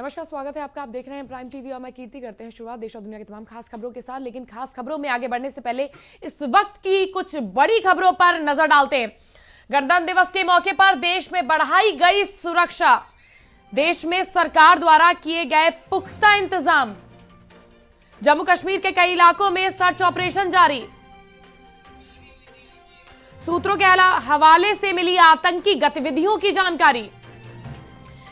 नमस्कार, स्वागत है आपका। आप देख रहे हैं प्राइम टीवी और मैं कीर्ति। करते हैं शुरुआत देश और दुनिया की तमाम खास खबरों के साथ। लेकिन खास खबरों में आगे बढ़ने से पहले इस वक्त की कुछ बड़ी खबरों पर नजर डालते हैं। गणतंत्र दिवस के मौके पर देश में बढ़ाई गई सुरक्षा, देश में सरकार द्वारा किए गए पुख्ता इंतजाम, जम्मू कश्मीर के कई इलाकों में सर्च ऑपरेशन जारी। सूत्रों के हवाले से मिली आतंकी गतिविधियों की जानकारी।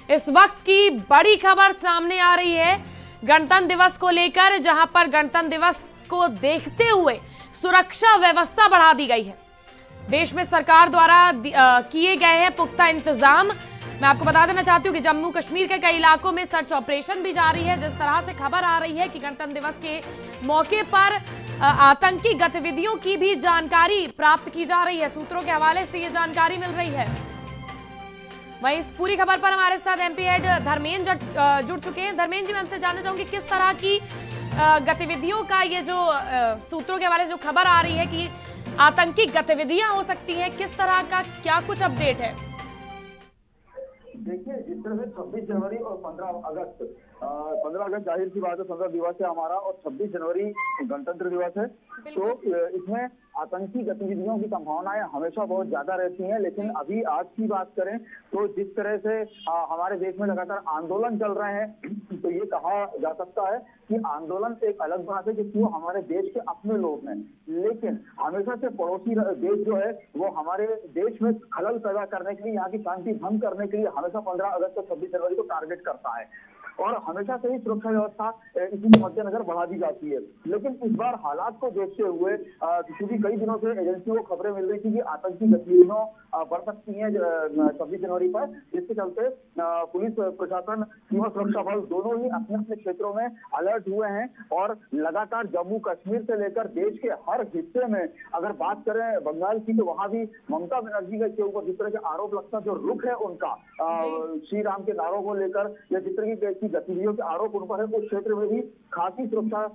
इस वक्त की बड़ी खबर सामने आ रही है गणतंत्र दिवस को लेकर, जहां पर गणतंत्र दिवस को देखते हुए सुरक्षा व्यवस्था बढ़ा दी गई है। देश में सरकार द्वारा किए गए हैं पुख्ता इंतजाम। मैं आपको बता देना चाहती हूँ कि जम्मू कश्मीर के कई इलाकों में सर्च ऑपरेशन भी जारी है। जिस तरह से खबर आ रही है कि गणतंत्र दिवस के मौके पर आतंकी गतिविधियों की भी जानकारी प्राप्त की जा रही है। सूत्रों के हवाले से ये जानकारी मिल रही है। वहीं इस पूरी खबर पर हमारे साथ एमपी हेड धर्मेंद्र जुड़ चुके हैं। धर्मेंद्र जी, मैं हमसे जानना चाहूंगी किस तरह की गतिविधियों का ये जो सूत्रों के हवाले से जो खबर आ रही है कि आतंकी गतिविधियां हो सकती हैं, किस तरह का क्या कुछ अपडेट है? देखिए, जिस तरह से 26 जनवरी और 15 अगस्त जाहिर सी बात है स्वतंत्रता दिवस है हमारा, और 26 जनवरी गणतंत्र दिवस है। तो इसमें आतंकी गतिविधियों की संभावनाएं हमेशा बहुत ज्यादा रहती हैं। लेकिन अभी आज की बात करें तो जिस तरह से हमारे देश में लगातार आंदोलन चल रहे हैं, तो ये कहा जा सकता है कि आंदोलन एक अलग बात है क्योंकि वो हमारे देश के अपने लोग हैं। लेकिन हमेशा से पड़ोसी देश जो है वो हमारे देश में खलल पैदा करने के लिए, यहाँ की शांति भंग करने के लिए हमेशा 15 अगस्त और 26 जनवरी को टारगेट करता है और हमेशा से ही सुरक्षा व्यवस्था इसी के मद्देनजर बढ़ा दी जाती है। लेकिन इस बार हालात को देखते हुए क्योंकि कई दिनों से एजेंसियों को खबरें मिल रही थी कि आतंकी गतिविधियां बढ़ सकती हैं 26 जनवरी पर, जिसके चलते पुलिस प्रशासन, सीमा सुरक्षा बल दोनों ही अपने अपने क्षेत्रों में अलर्ट हुए हैं और लगातार जम्मू कश्मीर से लेकर देश के हर हिस्से में, अगर बात करें बंगाल की, तो वहां भी ममता बनर्जी के ऊपर जिस तरह के आरोप लगता, जो रुख है उनका श्री राम के नारों को लेकर या जिस तरह की गतिविधियों के आरोप उन पर है, उस क्षेत्र में भी खासी सुरक्षा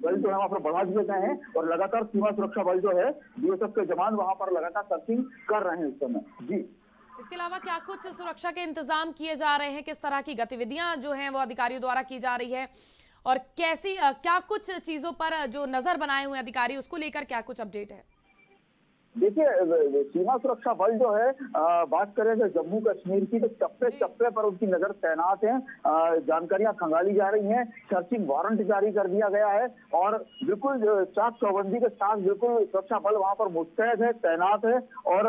बल जो है वहां पर बढ़ा दिए गए हैं और लगातार सीमा सुरक्षा बल जो है बीएसएफ के जवान वहां पर लगातार सर्चिंग कर रहे हैं इस समय। जी, इसके अलावा क्या कुछ सुरक्षा के इंतजाम किए जा रहे हैं? किस तरह की गतिविधियां जो हैं वो अधिकारियों द्वारा की जा रही है और कैसी क्या कुछ चीजों पर जो नजर बनाए हुए अधिकारी, उसको लेकर क्या कुछ अपडेट है? देखिए, सीमा सुरक्षा बल जो है बात करें तो जम्मू कश्मीर की, तो चप्पे चप्पे पर उनकी नजर तैनात है। जानकारियां खंगाली जा रही हैं, सर्चिंग वारंट जारी कर दिया गया है और बिल्कुल चाक चौबंदी के साथ बिल्कुल सुरक्षा बल वहां पर मुस्तैद है, तैनात है और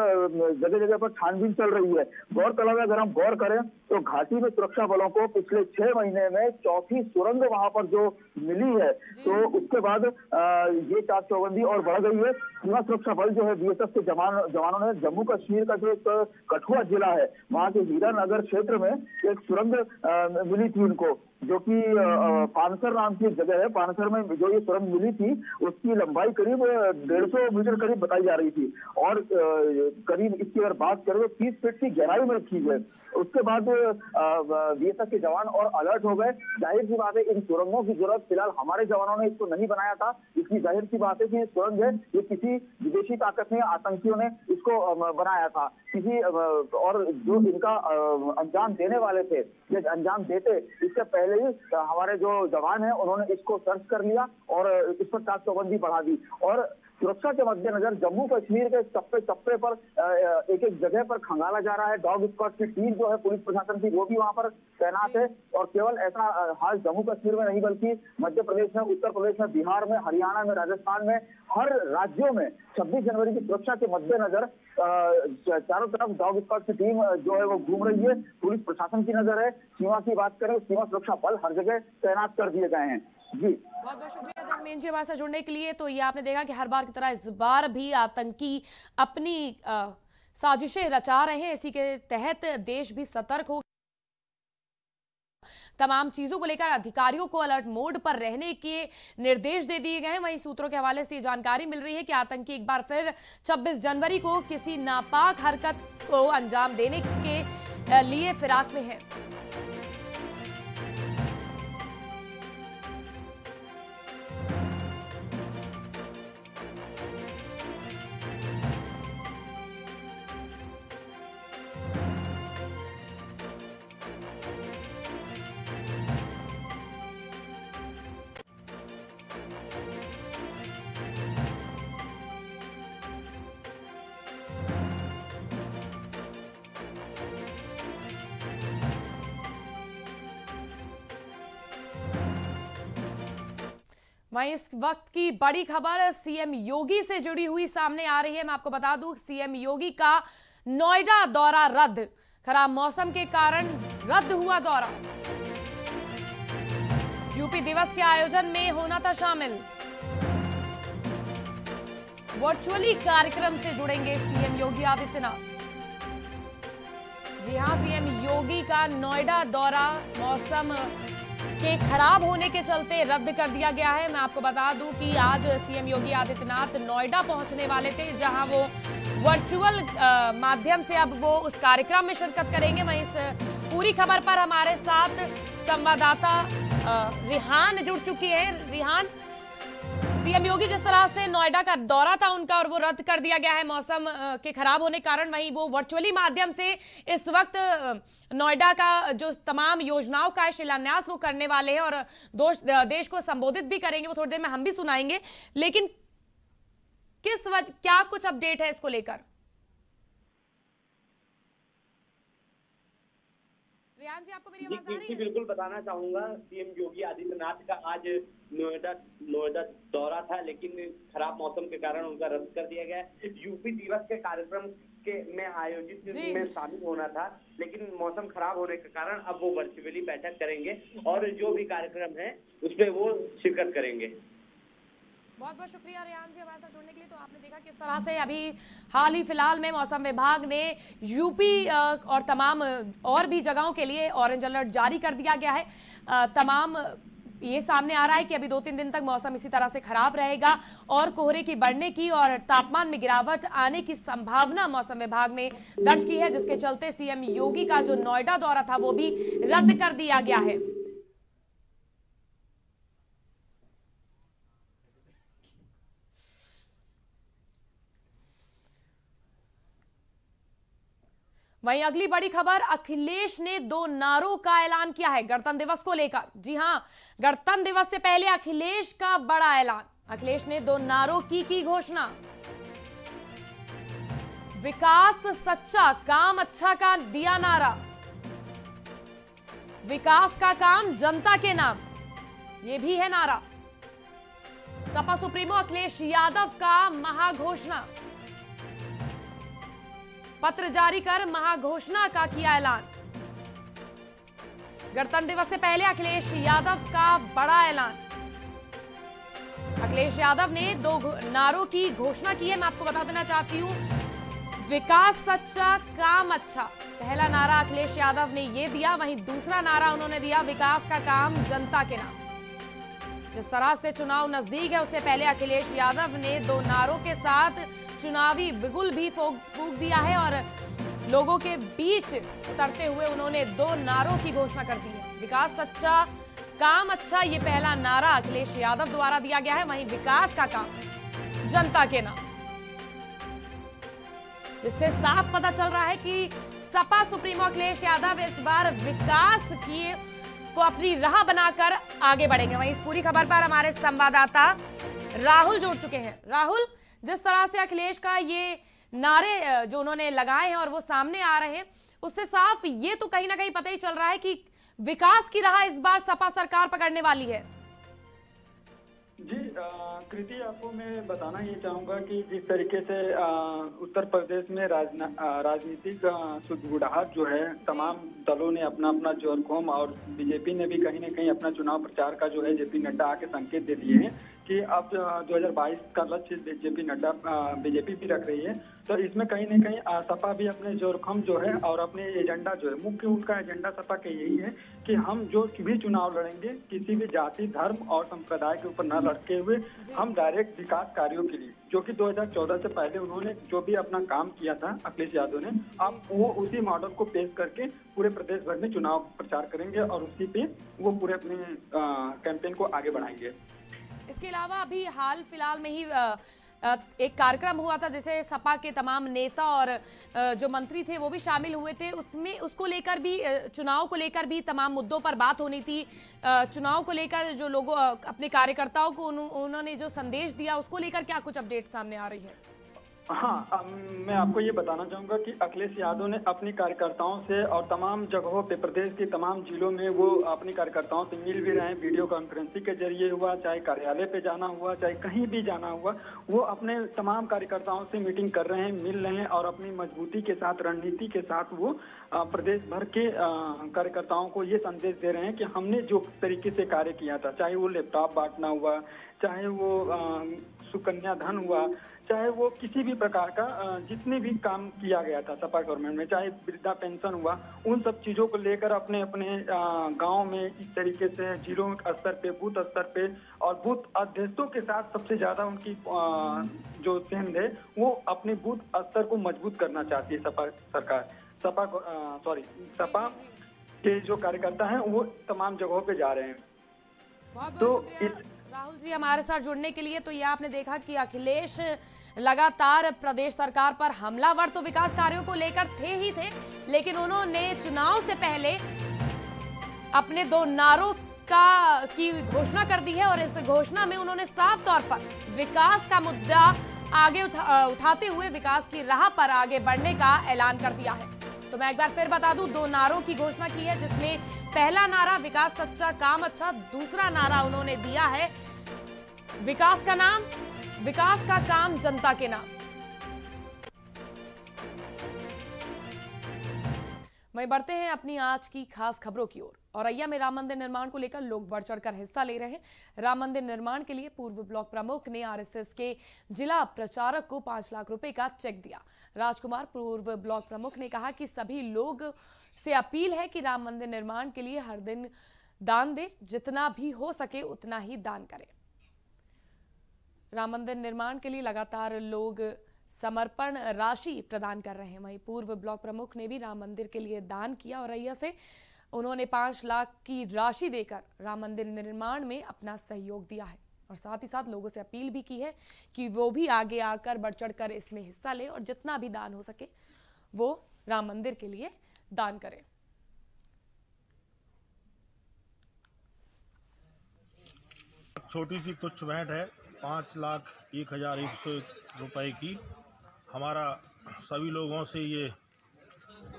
जगह जगह पर छानबीन चल रही है। गौरतलब है, अगर हम गौर करें तो घाटी में सुरक्षा बलों को पिछले 6 महीने में चौथी सुरंग वहां पर जो मिली है, तो उसके बाद ये चाक चौबंदी और बढ़ गई है। सीमा सुरक्षा बल जो है बीएसएफ के जवानों ने जम्मू कश्मीर का जो एक कठुआ जिला है, वहां के हीरानगर क्षेत्र में एक सुरंग मिली थी उनको, जो कि पानसर नाम की जगह है। पानसर में जो ये सुरंग मिली थी उसकी लंबाई करीब 150 मीटर करीब बताई जा रही थी और करीब इसकी अगर बात करें तो 30 फीट की गहराई में रखी है। उसके बाद बीएसएफ के जवान और अलर्ट हो गए। जाहिर सी बात है, इन सुरंगों की जरूरत फिलहाल हमारे जवानों ने इसको नहीं बनाया था, इसकी जाहिर सी बात है कि ये सुरंग है ये किसी विदेशी ताकत ने, आतंकियों ने इसको बनाया था किसी, और जो इनका अंजाम देने वाले थे, ये अंजाम देते इससे पहले ही हमारे जो जवान हैं उन्होंने इसको सर्च कर लिया और इस पर चाक चौबंदी बढ़ा दी। और सुरक्षा के मद्देनजर जम्मू कश्मीर के चप्पे चप्पे पर एक एक जगह पर खंगाला जा रहा है। डॉग स्क्वाड की टीम जो है पुलिस प्रशासन की, वो भी वहां पर तैनात है। और केवल ऐसा हाल जम्मू कश्मीर में नहीं बल्कि मध्य प्रदेश में, उत्तर प्रदेश में, बिहार में, हरियाणा में, राजस्थान में, हर राज्यों में 26 जनवरी की सुरक्षा के मद्देनजर चारों तरफ डॉग स्क्वाड की टीम जो है वो घूम रही है। पुलिस प्रशासन की नजर है। सीमा की बात करें, सीमा सुरक्षा बल हर जगह तैनात कर दिए गए हैं। जी, बहुत बहुत शुक्रिया धर्मेंद्र जी हमारे साथ जुड़ने के लिए। तो ये आपने देखा कि हर बार की तरह इस बार भी आतंकी अपनी साजिशें रचा रहे हैं। इसी के तहत देश भी सतर्क हो, तमाम चीजों को लेकर अधिकारियों को अलर्ट मोड पर रहने के निर्देश दे दिए गए हैं। वहीं सूत्रों के हवाले से जानकारी मिल रही है कि आतंकी एक बार फिर 26 जनवरी को किसी नापाक हरकत को अंजाम देने के लिए फिराक में है। वहीं इस वक्त की बड़ी खबर सीएम योगी से जुड़ी हुई सामने आ रही है। मैं आपको बता दूं, सीएम योगी का नोएडा दौरा रद्द, खराब मौसम के कारण रद्द हुआ दौरा। यूपी दिवस के आयोजन में होना था शामिल। वर्चुअली कार्यक्रम से जुड़ेंगे सीएम योगी आदित्यनाथ। जी हां, सीएम योगी का नोएडा दौरा मौसम के खराब होने के चलते रद्द कर दिया गया है। मैं आपको बता दूं कि आज सीएम योगी आदित्यनाथ नोएडा पहुंचने वाले थे, जहां वो वर्चुअल माध्यम से अब वो उस कार्यक्रम में शिरकत करेंगे। वहीं इस पूरी खबर पर हमारे साथ संवाददाता रिहान जुड़ चुकी है। रिहान, सीएम योगी जिस तरह से नोएडा का दौरा था उनका और वो रद्द कर दिया गया है मौसम के खराब होने के कारण, वहीं वो वर्चुअली माध्यम से इस वक्त नोएडा का जो तमाम योजनाओं का शिलान्यास वो करने वाले हैं और देश को संबोधित भी करेंगे। वो थोड़ी देर में हम भी सुनाएंगे, लेकिन किस वजह, क्या कुछ अपडेट है इसको लेकर? रियान जी, आपको मेरी आवाज आ रही है? बिल्कुल बताना चाहूंगा, सीएम योगी आदित्यनाथ का आज नोएडा दौरा था, लेकिन खराब मौसम के कारण उनका रद्द कर दिया गया। यूपी दिवस के कार्यक्रम में आयोजित में शामिल होना था, लेकिन मौसम खराब होने के कारण अब वो वर्चुअली बैठक करेंगे और जो भी कार्यक्रम है उसमें वो शिरकत करेंगे। बहुत बहुत शुक्रिया रियान जी हमारे साथ जुड़ने के लिए। तो आपने देखा किस तरह से अभी हाल ही फिलहाल में मौसम विभाग ने यूपी और तमाम और भी जगहों के लिए ऑरेंज अलर्ट जारी कर दिया गया है। तमाम ये सामने आ रहा है कि अभी 2-3 दिन तक मौसम इसी तरह से खराब रहेगा और कोहरे की बढ़ने की और तापमान में गिरावट आने की संभावना मौसम विभाग ने दर्ज की है, जिसके चलते सीएम योगी का जो नोएडा दौरा था वो भी रद्द कर दिया गया है। वहीं अगली बड़ी खबर, अखिलेश ने 2 नारों का ऐलान किया है गणतंत्र दिवस को लेकर। जी हां, गणतंत्र दिवस से पहले अखिलेश का बड़ा ऐलान। अखिलेश ने 2 नारों की घोषणा। विकास सच्चा, काम अच्छा का दिया नारा। विकास का काम जनता के नाम, यह भी है नारा। सपा सुप्रीमो अखिलेश यादव का महाघोषणा, पत्र जारी कर महाघोषणा का किया ऐलान। गणतंत्र दिवस से पहले अखिलेश यादव का बड़ा ऐलान। अखिलेश यादव ने 2 नारों की घोषणा की है। मैं आपको बता देना चाहती हूं, विकास सच्चा, काम अच्छा, पहला नारा अखिलेश यादव ने यह दिया। वहीं दूसरा नारा उन्होंने दिया, विकास का काम जनता के नाम। जिस तरह से चुनाव नजदीक है, उससे पहले अखिलेश यादव ने 2 नारों के साथ चुनावी बिगुल भी फूंक दिया है और लोगों के बीच उतरते हुए उन्होंने 2 नारों की घोषणा कर दी है। विकास सच्चा, काम अच्छा, ये पहला नारा अखिलेश यादव द्वारा दिया गया है। वहीं विकास का काम जनता के नाम, जिससे साफ पता चल रहा है कि सपा सुप्रीमो अखिलेश यादव इस बार विकास को अपनी राह बनाकर आगे बढ़ेंगे। वहीं इस पूरी खबर पर हमारे संवाददाता राहुल जुड़ चुके हैं। राहुल, जिस तरह से अखिलेश का ये नारे जो उन्होंने लगाए हैं और वो सामने आ रहे हैं, उससे साफ ये तो कहीं ना कहीं पता ही चल रहा है कि विकास की राह इस बार सपा सरकार पकड़ने वाली है। जी कृति, आपको मैं बताना ये चाहूंगा कि जिस तरीके से उत्तर प्रदेश में राजनीतिक सुदृढ़ाहट जो है, तमाम दलों ने अपना अपना जोर खोम और बीजेपी ने भी कहीं ना कहीं अपना चुनाव प्रचार का जो है जेपी नड्डा आके संकेत दे दिए हैं कि अब 2022 का लक्ष्य बीजेपी भी रख रही है। तो इसमें कहीं ना कहीं सपा भी अपने जोरखम जो है और अपने एजेंडा जो है, मुख्य उनका एजेंडा सपा का यही है कि हम जो भी चुनाव लड़ेंगे किसी भी जाति, धर्म और संप्रदाय के ऊपर न लड़के हुए हम डायरेक्ट विकास कार्यों के लिए, जो कि 2014 से पहले उन्होंने जो भी अपना काम किया था अखिलेश यादव ने, अब वो उसी मॉडल को पेश करके पूरे प्रदेश भर में चुनाव प्रचार करेंगे और उसी पे वो पूरे अपने कैंपेन को आगे बढ़ाएंगे। इसके अलावा अभी हाल फिलहाल में ही एक कार्यक्रम हुआ था जिसे सपा के तमाम नेता और जो मंत्री थे वो भी शामिल हुए थे। उसमें उसको लेकर भी, चुनाव को लेकर भी तमाम मुद्दों पर बात होनी थी। चुनाव को लेकर जो लोगों अपने कार्यकर्ताओं को उन्होंने जो संदेश दिया, उसको लेकर क्या कुछ अपडेट सामने आ रही है? हाँ, मैं आपको ये बताना चाहूंगा कि अखिलेश यादव ने अपनी कार्यकर्ताओं से और तमाम जगहों पे, प्रदेश के तमाम जिलों में वो अपनी कार्यकर्ताओं से मिल भी रहे हैं। वीडियो कॉन्फ्रेंसिंग के जरिए हुआ, चाहे कार्यालय पे जाना हुआ, चाहे कहीं भी जाना हुआ, वो अपने तमाम कार्यकर्ताओं से मीटिंग कर रहे हैं, मिल रहे हैं और अपनी मजबूती के साथ, रणनीति के साथ वो प्रदेश भर के कार्यकर्ताओं को ये संदेश दे रहे हैं कि हमने जो तरीके से कार्य किया था, चाहे वो लैपटॉप बांटना हुआ, चाहे वो सुकन्या धन हुआ, चाहे वो किसी भी प्रकार का जितने भी काम किया गया था सपा गवर्नमेंट में, चाहे वृद्धा पेंशन हुआ, उन सब चीजों को लेकर अपने अपने गांव में इस तरीके से जिलों स्तर पे, बूथ स्तर पे और बूथ अध्यक्षों के साथ सबसे ज्यादा उनकी जो सेंध है वो अपने बूथ स्तर को मजबूत करना चाहती है सपा सरकार। सपा के जो कार्यकर्ता हैं वो तमाम जगहों पे जा रहे हैं। बहुत बहुत शुक्रिया राहुल जी हमारे साथ जुड़ने के लिए। तो ये आपने देखा कि अखिलेश लगातार प्रदेश सरकार पर हमलावर तो विकास कार्यों को लेकर थे ही थे, लेकिन उन्होंने चुनाव से पहले अपने 2 नारों की घोषणा कर दी है और इस घोषणा में उन्होंने साफ तौर पर विकास का मुद्दा आगे उठाते हुए विकास की राह पर आगे बढ़ने का ऐलान कर दिया है। तो मैं एक बार फिर बता दूं, 2 नारों की घोषणा की है, जिसमें पहला नारा विकास सच्चा काम अच्छा, दूसरा नारा उन्होंने दिया है विकास का नाम, विकास का काम जनता के नाम। वहीं बढ़ते हैं अपनी आज की खास खबरों की ओर। औरैया में राम मंदिर निर्माण को लेकर लोग बढ़ चढ़कर हिस्सा ले रहे हैं। राम मंदिर निर्माण के लिए पूर्व ब्लॉक प्रमुख ने आरएसएस के जिला प्रचारक को 5 लाख रुपए का चेक दिया। राजकुमार पूर्व ब्लॉक प्रमुख ने कहा कि सभी लोग से अपील है कि राम मंदिर निर्माण के लिए हर दिन दान दे, जितना भी हो सके उतना ही दान करें। राम मंदिर निर्माण के लिए लगातार लोग समर्पण राशि प्रदान कर रहे हैं। वहीं पूर्व ब्लॉक प्रमुख ने भी राम मंदिर के लिए दान किया औरैया से। उन्होंने 5 लाख की राशि देकर राम मंदिर निर्माण में अपना सहयोग दिया है और साथ ही साथ लोगों से अपील भी की है कि वो भी आगे आकर बढ़ चढ़कर इसमें हिस्सा ले और जितना भी दान हो सके वो राम मंदिर के लिए दान करें। छोटी सी तुच्छ भेंट है 5,01,100 रुपए की। हमारा सभी लोगों से ये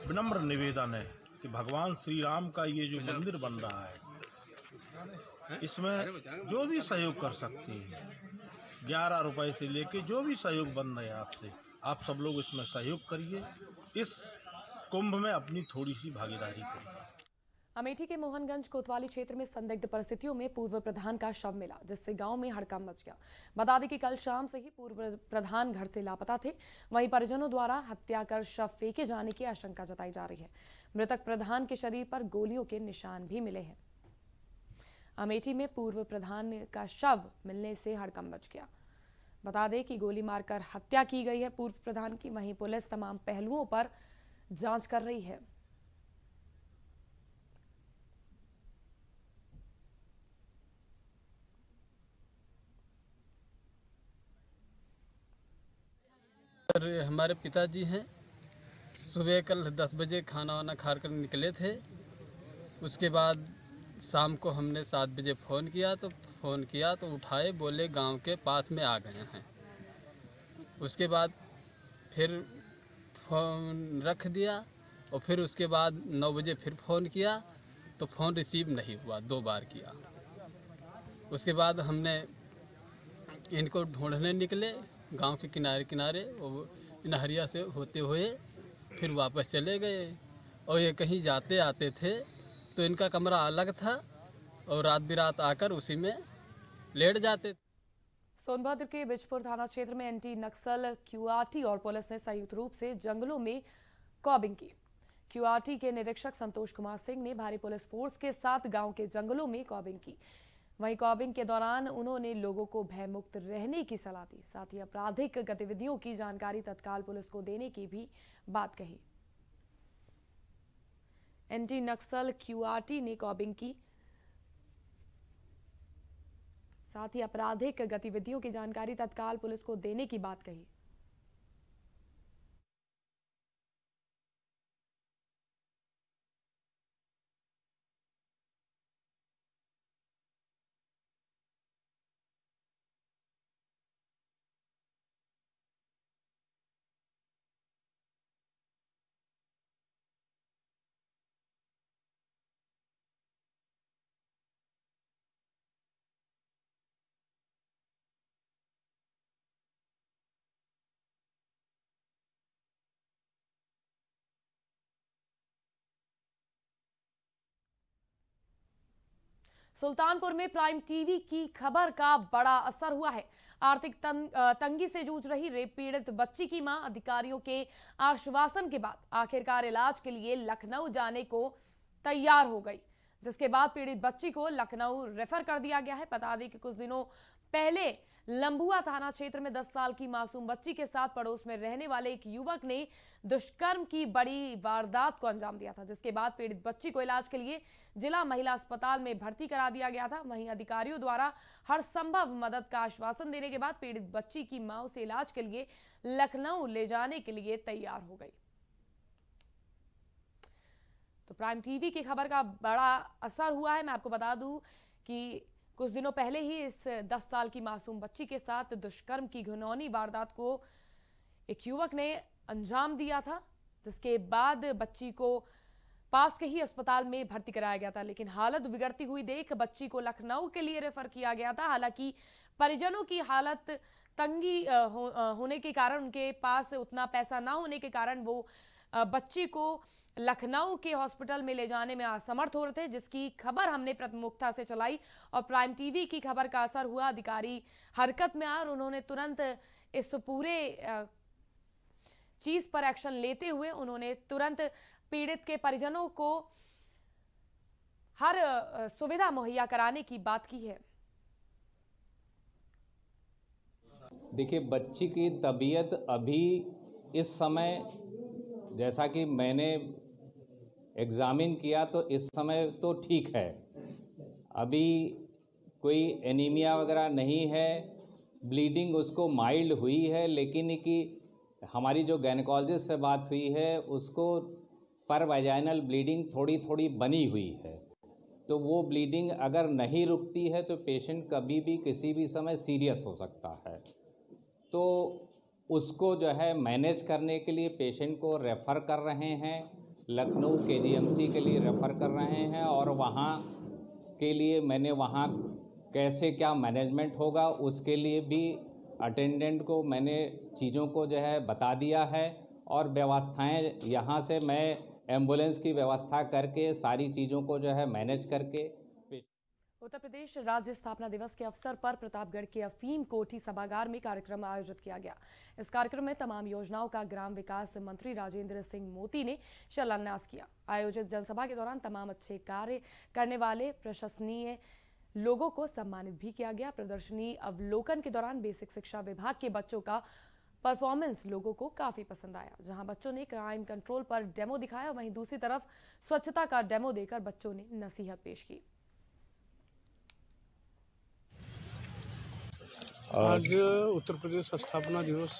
विनम्र निवेदन है कि भगवान श्री राम का ये जो मंदिर बन रहा है, इसमें जो भी सहयोग कर सकते हैं, 11 रुपए से लेके जो भी सहयोग बन रहे हैं आपसे, आप सब लोग इसमें सहयोग करिए, इस कुंभ में अपनी थोड़ी सी भागीदारी करिए। अमेठी के मोहनगंज कोतवाली क्षेत्र में संदिग्ध परिस्थितियों में पूर्व प्रधान का शव मिला, जिससे गांव में हड़कंप मच गया। बता दें कि कल शाम से ही पूर्व प्रधान घर से लापता थे। वहीं परिजनों द्वारा हत्या कर शव फेंके जाने की आशंका जताई जा रही है। मृतक प्रधान के शरीर पर गोलियों के निशान भी मिले हैं। अमेठी में पूर्व प्रधान का शव मिलने से हड़कंप मच गया। बता दें कि गोली मारकर हत्या की गई है पूर्व प्रधान की। वहीं पुलिस तमाम पहलुओं पर जांच कर रही है। हमारे पिताजी हैं, सुबह कल 10 बजे खाना वाना खा कर निकले थे। उसके बाद शाम को हमने 7 बजे फ़ोन किया तो उठाए, बोले गांव के पास में आ गए हैं। उसके बाद फिर फ़ोन रख दिया और फिर उसके बाद 9 बजे फिर फ़ोन किया तो फ़ोन रिसीव नहीं हुआ, 2 बार किया। उसके बाद हमने इनको ढूंढने निकले गांव के किनारे किनारे, और नहरिया से होते हुए फिर वापस चले गए। और ये कहीं जाते आते थे तो इनका कमरा अलग था और रात बिरात आकर उसी में लेट जाते। सोनभद्र के बिजपुर थाना क्षेत्र में एंटी नक्सल क्यूआरटी और पुलिस ने संयुक्त रूप से जंगलों में कॉबिंग की। क्यूआरटी के निरीक्षक संतोष कुमार सिंह ने भारी पुलिस फोर्स के साथ गांव के जंगलों में कॉबिंग की। वहीं कॉबिंग के दौरान उन्होंने लोगों को भयमुक्त रहने की सलाह दी। साथ ही आपराधिक गतिविधियों की जानकारी तत्काल पुलिस को देने की भी बात कही। एंटी नक्सल क्यूआरटी ने कॉबिंग की, साथ ही आपराधिक गतिविधियों की जानकारी तत्काल पुलिस को देने की बात कही। सुल्तानपुर में प्राइम टीवी की खबर का बड़ा असर हुआ है। आर्थिक तंगी से जूझ रही रेप पीड़ित बच्ची की मां अधिकारियों के आश्वासन के बाद आखिरकार इलाज के लिए लखनऊ जाने को तैयार हो गई, जिसके बाद पीड़ित बच्ची को लखनऊ रेफर कर दिया गया है। बता दें कि कुछ दिनों पहले लंबुआ थाना क्षेत्र में 10 साल की मासूम बच्ची के साथ पड़ोस में रहने वाले एक युवक ने दुष्कर्म की बड़ी वारदात को अंजाम दिया था, जिसके बाद पीड़ित बच्ची को इलाज के लिए जिला महिला अस्पताल में भर्ती करा दिया गया था। वहीं अधिकारियों द्वारा हर संभव मदद का आश्वासन देने के बाद पीड़ित बच्ची की मां उसे इलाज के लिए लखनऊ ले जाने के लिए तैयार हो गई। तो प्राइम टीवी की खबर का बड़ा असर हुआ है। मैं आपको बता दूं कि कुछ दिनों पहले ही इस 10 साल की मासूम बच्ची के साथ दुष्कर्म की घिनौनी वारदात को एक युवक ने अंजाम दिया था, जिसके बाद बच्ची को पास के ही अस्पताल में भर्ती कराया गया था, लेकिन हालत बिगड़ती हुई देख बच्ची को लखनऊ के लिए रेफर किया गया था। हालांकि परिजनों की हालत तंगी होने के कारण, उनके पास उतना पैसा ना होने के कारण वो बच्ची को लखनऊ के हॉस्पिटल में ले जाने में असमर्थ हो रहे थे, जिसकी खबर हमने प्रमुखता से चलाई और प्राइम टीवी की खबर का असर हुआ। अधिकारी हरकत में आए और उन्होंने तुरंत इस पूरे चीज पर एक्शन लेते हुए उन्होंने तुरंत पीड़ित के परिजनों को हर सुविधा मुहैया कराने की बात की है। देखिए, बच्ची की तबीयत अभी इस समय, जैसा कि मैंने एग्ज़ामिन किया तो इस समय तो ठीक है, अभी कोई एनीमिया वगैरह नहीं है। ब्लीडिंग उसको माइल्ड हुई है, लेकिन कि हमारी जो गायनेकोलॉजिस्ट से बात हुई है उसको पर वाजाइनल ब्लीडिंग थोड़ी थोड़ी बनी हुई है। तो वो ब्लीडिंग अगर नहीं रुकती है तो पेशेंट कभी भी किसी भी समय सीरियस हो सकता है। तो उसको जो है मैनेज करने के लिए पेशेंट को रेफ़र कर रहे हैं, लखनऊ KGMC के लिए रेफ़र कर रहे हैं और वहाँ के लिए मैंने वहाँ कैसे क्या मैनेजमेंट होगा उसके लिए भी अटेंडेंट को मैंने चीज़ों को जो है बता दिया है और व्यवस्थाएं यहाँ से मैं एम्बुलेंस की व्यवस्था करके सारी चीज़ों को जो है मैनेज करके। उत्तर प्रदेश राज्य स्थापना दिवस के अवसर पर प्रतापगढ़ के अफीम कोठी सभागार में कार्यक्रम आयोजित किया गया। इस कार्यक्रम में तमाम योजनाओं का ग्राम विकास मंत्री राजेंद्र सिंह मोती ने शिलान्यास किया। आयोजित जनसभा के दौरान तमाम अच्छे कार्य करने वाले प्रशंसनीय लोगों को सम्मानित भी किया गया। प्रदर्शनी अवलोकन के दौरान बेसिक शिक्षा विभाग के बच्चों का परफॉर्मेंस लोगों को काफी पसंद आया, जहां बच्चों ने क्राइम कंट्रोल पर डेमो दिखाया, वहीं दूसरी तरफ स्वच्छता का डेमो देकर बच्चों ने नसीहत पेश की। आज उत्तर प्रदेश स्थापना दिवस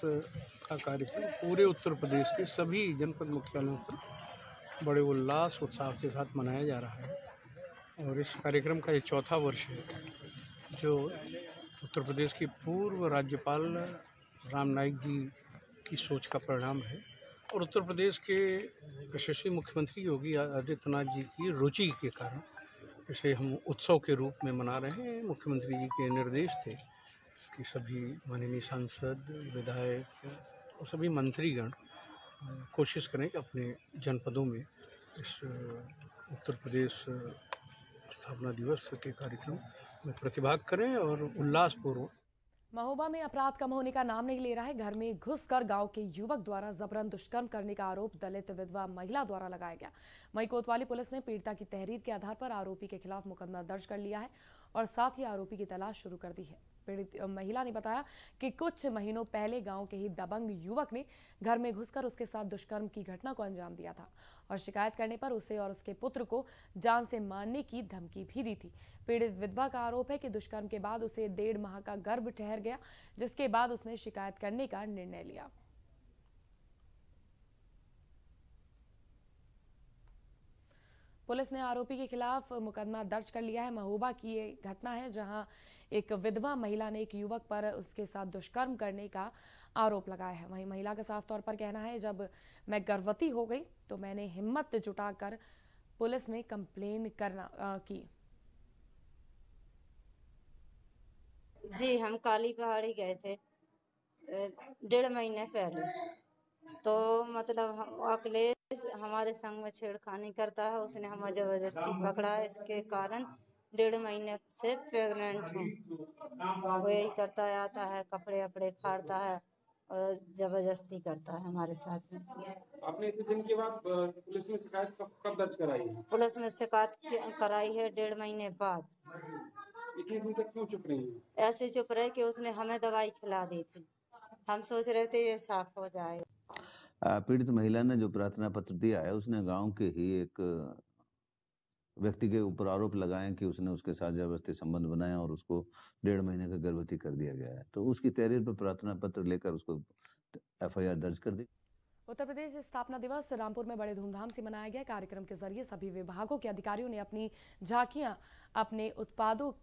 का कार्यक्रम पूरे उत्तर प्रदेश के सभी जनपद मुख्यालयों पर बड़े उल्लास उत्साह के साथ मनाया जा रहा है और इस कार्यक्रम का ये चौथा वर्ष है, जो उत्तर प्रदेश के पूर्व राज्यपाल राम नाईक जी की सोच का परिणाम है और उत्तर प्रदेश के यशस्वी मुख्यमंत्री योगी आदित्यनाथ जी की रुचि के कारण इसे हम उत्सव के रूप में मना रहे हैं। मुख्यमंत्री जी के निर्देश थे कि सभी माननीय सांसद, विधायक और सभी मंत्रीगण कोशिश करें कि अपने जनपदों में इस उत्तर प्रदेश स्थापना दिवस के कार्यक्रम में प्रतिभाग करें और उल्लासपूर्वक। महोबा में अपराध कम होने का नाम नहीं ले रहा है। घर में घुसकर गांव के युवक द्वारा जबरन दुष्कर्म करने का आरोप दलित विधवा महिला द्वारा लगाया गया। वहीं कोतवाली पुलिस ने पीड़िता की तहरीर के आधार पर आरोपी के खिलाफ मुकदमा दर्ज कर लिया है और साथ ही आरोपी की तलाश शुरू कर दी है। पीड़ित महिला ने बताया कि कुछ महीनों पहले गांव के ही दबंग युवक ने घर में घुसकर उसके साथ दुष्कर्म की घटना को अंजाम दिया था और शिकायत करने पर उसे और उसके पुत्र को जान से मारने की धमकी भी दी थी। पीड़ित विधवा का आरोप है कि दुष्कर्म के बाद उसे 1.5 माह का गर्भ ठहर गया, जिसके बाद उसने शिकायत करने का निर्णय लिया। पुलिस ने आरोपी के खिलाफ मुकदमा दर्ज कर लिया है। महोबा की ये घटना है, जहां एक विधवा महिला ने एक युवक पर उसके साथ दुष्कर्म करने का आरोप लगाया है। वहीं महिला का साफ तौर पर कहना है, जब मैं गर्भवती हो गई तो मैंने हिम्मत जुटाकर पुलिस में कंप्लेन की। जी, हम काली पहाड़ी गए थे 1.5 महीने पहले। तो मतलब अखिलेश हमारे संग में छेड़खानी करता है, उसने हमें जबरदस्ती पकड़ा। इसके कारण 1.5 महीने से प्रेग्नेंट हूँ। वो यही करता आता है, कपड़े वपड़े फाड़ता है और जबरदस्ती करता है हमारे साथ में। आपने इतने दिन के बाद पुलिस में शिकायत कब दर्ज कराई है? पुलिस में शिकायत कराई है 1.5 महीने बाद। इतने दिन तक क्यों चुप रही है? ऐसे चुप रहे कि उसने हमें दवाई खिला दी थी, हम सोच रहे थे ये साफ हो जाए। पीड़ित महिला ने जो प्रार्थना पत्र दिया है, उसने गांव के ही एक व्यक्ति के ऊपर आरोप लगाए कि उसने उसके साथ जबरदस्ती संबंध बनाया और उसको 1.5 महीने का गर्भवती कर दिया गया है। तो उसकी तहरीर पर प्रार्थना पत्र लेकर उसको FIR दर्ज कर दी। उत्तर प्रदेश स्थापना दिवस रामपुर में बड़े धूमधाम से मनाया गया। कार्यक्रम के जरिए सभी विभागों के अधिकारियों ने अपनी झांकियां, अपने उत्पादों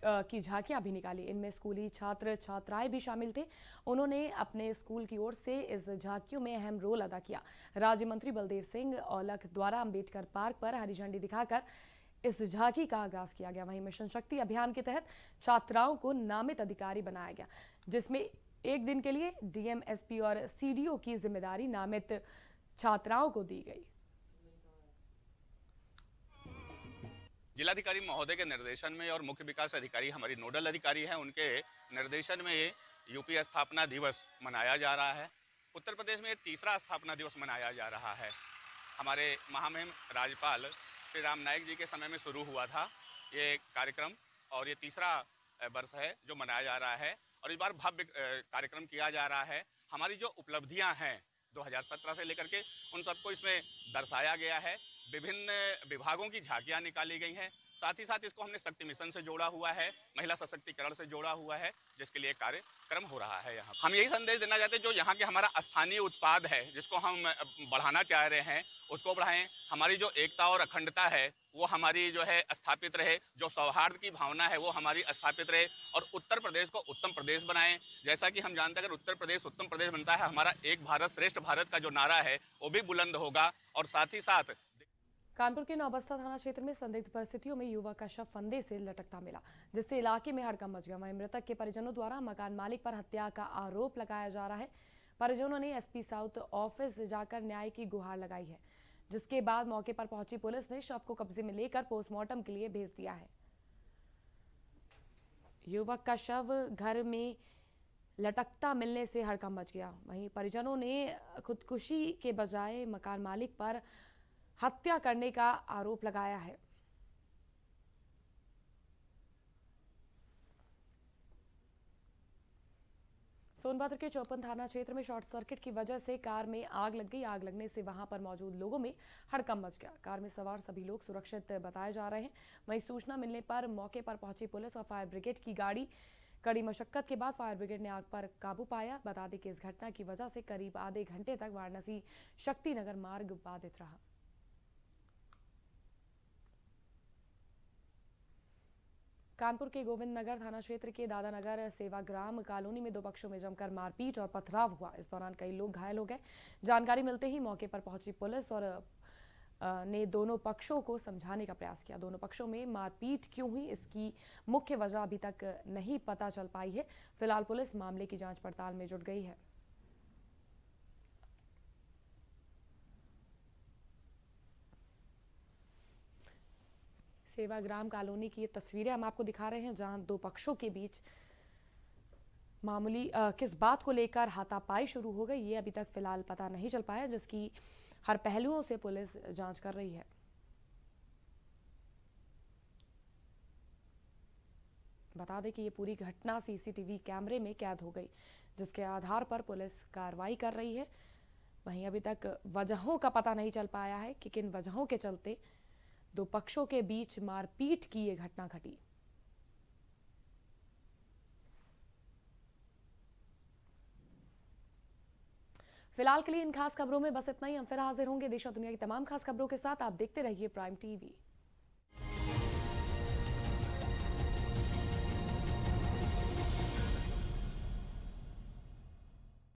की झांकियां भी निकाली। इनमें स्कूली छात्र छात्राएं भी शामिल थे। उन्होंने अपने स्कूल की ओर से इस झांकियों में अहम रोल अदा किया। राज्य मंत्री बलदेव सिंह औलख द्वारा अंबेडकर पार्क पर हरी झंडी दिखाकर इस झांकी का आगाज किया गया। वहीं मिशन शक्ति अभियान के तहत छात्राओं को नामित अधिकारी बनाया गया, जिसमें एक दिन के लिए DM, SP और CDO की जिम्मेदारी नामित छात्राओं को दी गई। जिलाधिकारी महोदय के निर्देशन में और मुख्य विकास अधिकारी हमारी नोडल अधिकारी हैं, उनके निर्देशन में ये यूपी स्थापना दिवस मनाया जा रहा है। उत्तर प्रदेश में तीसरा स्थापना दिवस मनाया जा रहा है। हमारे महामहिम राज्यपाल श्री राम नाईक जी के समय में शुरू हुआ था ये कार्यक्रम और ये तीसरा वर्ष है जो मनाया जा रहा है और इस बार भव्य कार्यक्रम किया जा रहा है। हमारी जो उपलब्धियां हैं 2017 से लेकर के उन सबको इसमें दर्शाया गया है। विभिन्न विभागों की झांकियां निकाली गई हैं। साथ ही साथ इसको हमने शक्ति मिशन से जोड़ा हुआ है, महिला सशक्तिकरण से जोड़ा हुआ है, जिसके लिए कार्यक्रम हो रहा है। यहाँ हम यही संदेश देना चाहते हैं, जो यहाँ के हमारा स्थानीय उत्पाद है जिसको हम बढ़ाना चाह रहे हैं उसको बढ़ाएं। हमारी जो एकता और अखंडता है वो हमारी जो है स्थापित रहे, जो सौहार्द की भावना है वो हमारी स्थापित रहे और उत्तर प्रदेश को उत्तम प्रदेश बनाएं। जैसा कि हम जानते हैं अगर उत्तर प्रदेश उत्तम प्रदेश बनता है, हमारा एक भारत श्रेष्ठ भारत का जो नारा है वो भी बुलंद होगा। और साथ ही साथ कानपुर के नौबस्ता थाना क्षेत्र में संदिग्ध परिस्थितियों में युवक का शव फंदे से लटकता मिला, जिससे इलाके में हड़कंप मच गया। वहीं मृतक के परिजनों द्वारा मकान मालिक पर हत्या का आरोप लगाया जा रहा है। परिजनों ने SP साउथ ऑफिस जाकर न्याय की गुहार लगाई है, जिसके बाद मौके पर पहुंची पुलिस ने शव को कब्जे में लेकर पोस्टमार्टम के लिए भेज दिया है। युवक का शव घर में लटकता मिलने से हड़कंप मच गया। वहीं परिजनों ने खुदकुशी के बजाय मकान मालिक पर हत्या करने का आरोप लगाया है। सोनभद्र के चौपन थाना क्षेत्र में शॉर्ट सर्किट की वजह से कार में आग लग गई। आग लगने से वहां पर मौजूद लोगों में हड़कंप मच गया। कार में सवार सभी लोग सुरक्षित बताए जा रहे हैं। वहीं सूचना मिलने पर मौके पर पहुंची पुलिस और फायर ब्रिगेड की गाड़ी कड़ी मशक्कत के बाद फायर ब्रिगेड ने आग पर काबू पाया। बता दें कि इस घटना की वजह से करीब आधे घंटे तक वाराणसी शक्तिनगर मार्ग बाधित रहा। कानपुर के गोविंद नगर थाना क्षेत्र के दादानगर सेवाग्राम कॉलोनी में दो पक्षों में जमकर मारपीट और पथराव हुआ। इस दौरान कई लोग घायल हो गए। जानकारी मिलते ही मौके पर पहुंची पुलिस और ने दोनों पक्षों को समझाने का प्रयास किया। दोनों पक्षों में मारपीट क्यों हुई इसकी मुख्य वजह अभी तक नहीं पता चल पाई है। फिलहाल पुलिस मामले की जांच पड़ताल में जुट गई है। सेवाग्राम कॉलोनी की ये तस्वीरें हम आपको दिखा रहे हैं, जहां दो पक्षों के बीच मामूली किस बात को लेकर हाथापाई शुरू हो गई ये अभी तक फिलहाल पता नहीं चल पाया, जिसकी हर पहलुओं से पुलिस जांच कर रही है। बता दें कि ये पूरी घटना CCTV कैमरे में कैद हो गई, जिसके आधार पर पुलिस कार्रवाई कर रही है। वहीं अभी तक वजहों का पता नहीं चल पाया है कि किन वजहों के चलते दो पक्षों के बीच मारपीट की ये घटना घटी। फिलहाल के लिए इन खास खबरों में बस इतना ही। हम फिर हाजिर होंगे देश और दुनिया की तमाम खास खबरों के साथ। आप देखते रहिए प्राइम TV।